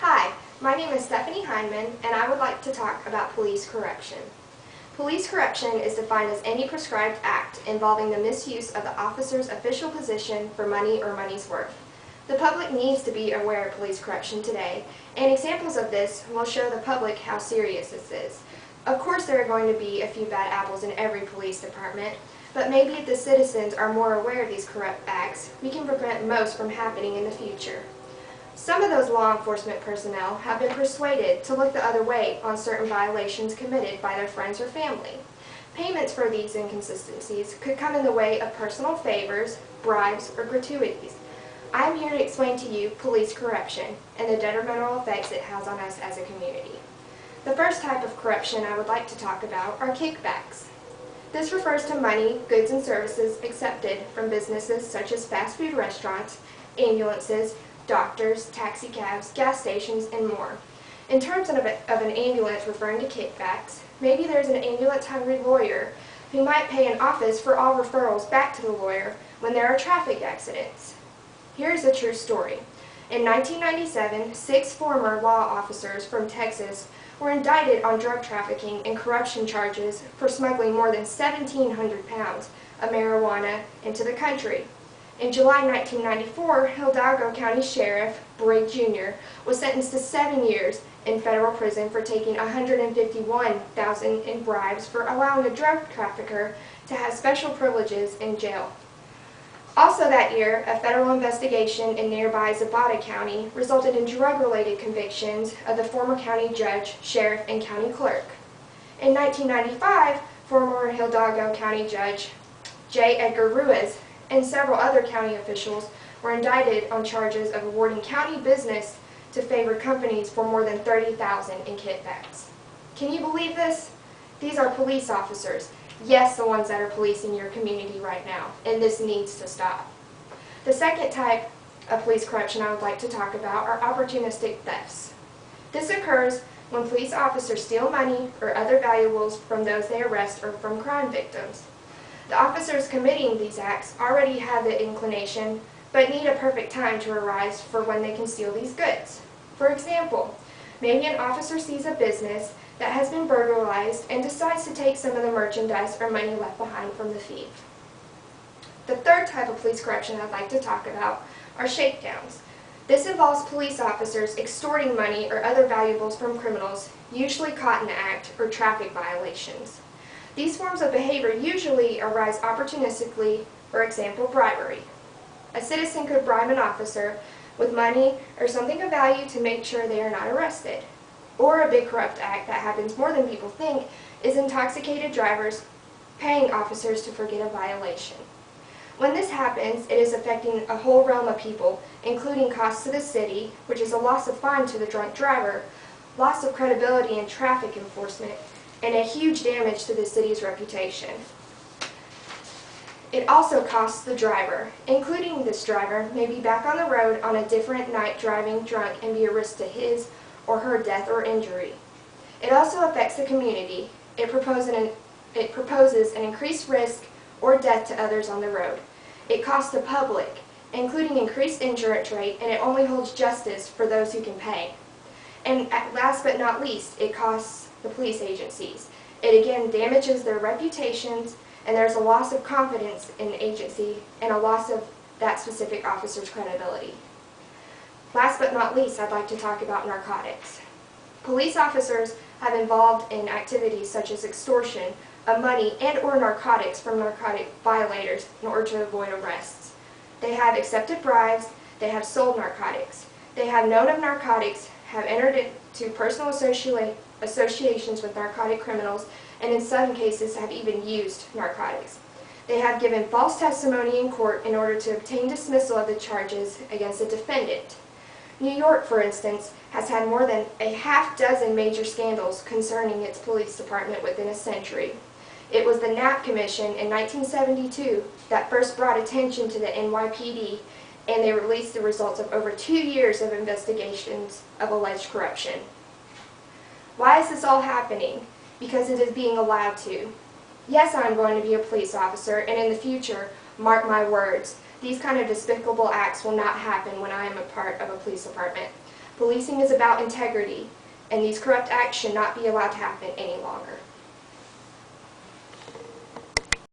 Hi, my name is Stephanie Heineman, and I would like to talk about police corruption. Police corruption is defined as any prescribed act involving the misuse of the officer's official position for money or money's worth. The public needs to be aware of police corruption today, and examples of this will show the public how serious this is. Of course, there are going to be a few bad apples in every police department, but maybe if the citizens are more aware of these corrupt acts, we can prevent most from happening in the future. Some of those law enforcement personnel have been persuaded to look the other way on certain violations committed by their friends or family. Payments for these inconsistencies could come in the way of personal favors, bribes, or gratuities. I'm here to explain to you police corruption and the detrimental effects it has on us as a community. The first type of corruption I would like to talk about are kickbacks. This refers to money, goods, and services accepted from businesses such as fast food restaurants, ambulances, doctors, taxi cabs, gas stations, and more. In terms of an ambulance referring to kickbacks, maybe there's an ambulance-hungry lawyer who might pay an office for all referrals back to the lawyer when there are traffic accidents. Here's a true story. In 1997, 6 former law officers from Texas were indicted on drug trafficking and corruption charges for smuggling more than 1,700 pounds of marijuana into the country. In July 1994, Hidalgo County Sheriff Bragg Jr. was sentenced to 7 years in federal prison for taking $151,000 in bribes for allowing a drug trafficker to have special privileges in jail. Also that year, a federal investigation in nearby Zapata County resulted in drug-related convictions of the former county judge, sheriff, and county clerk. In 1995, former Hidalgo County Judge J. Edgar Ruiz and several other county officials were indicted on charges of awarding county business to favored companies for more than $30,000 in kickbacks. Can you believe this? These are police officers. Yes, the ones that are policing your community right now, and this needs to stop. The second type of police corruption I would like to talk about are opportunistic thefts. This occurs when police officers steal money or other valuables from those they arrest or from crime victims. The officers committing these acts already have the inclination, but need a perfect time to arise for when they can steal these goods. For example, maybe an officer sees a business that has been burglarized and decides to take some of the merchandise or money left behind from the thief. The third type of police corruption I'd like to talk about are shakedowns. This involves police officers extorting money or other valuables from criminals, usually caught in the act or traffic violations. These forms of behavior usually arise opportunistically, for example, bribery. A citizen could bribe an officer with money or something of value to make sure they are not arrested. Or a big corrupt act that happens more than people think is intoxicated drivers paying officers to forget a violation. When this happens, it is affecting a whole realm of people, including costs to the city, which is a loss of fine to the drunk driver, loss of credibility in traffic enforcement, and a huge damage to the city's reputation. It also costs the driver, including this driver, may be back on the road on a different night driving drunk and be a risk to his or her death or injury. It also affects the community. It proposes an increased risk or death to others on the road. It costs the public, including increased insurance rate, and it only holds justice for those who can pay. And last but not least, it costs the police agencies. It again damages their reputations, and there's a loss of confidence in the agency and a loss of that specific officer's credibility. Last but not least, I'd like to talk about narcotics. Police officers have involved in activities such as extortion of money and or narcotics from narcotic violators in order to avoid arrests. They have accepted bribes, they have sold narcotics, they have known of narcotics, have entered into personal associations with narcotic criminals, and in some cases have even used narcotics. They have given false testimony in court in order to obtain dismissal of the charges against a defendant. New York, for instance, has had more than a half-dozen major scandals concerning its police department within a century. It was the Knapp Commission in 1972 that first brought attention to the NYPD, and they released the results of over 2 years of investigations of alleged corruption. Why is this all happening? Because it is being allowed to. Yes, I'm going to be a police officer, and in the future, mark my words, these kind of despicable acts will not happen when I am a part of a police department. Policing is about integrity, and these corrupt acts should not be allowed to happen any longer.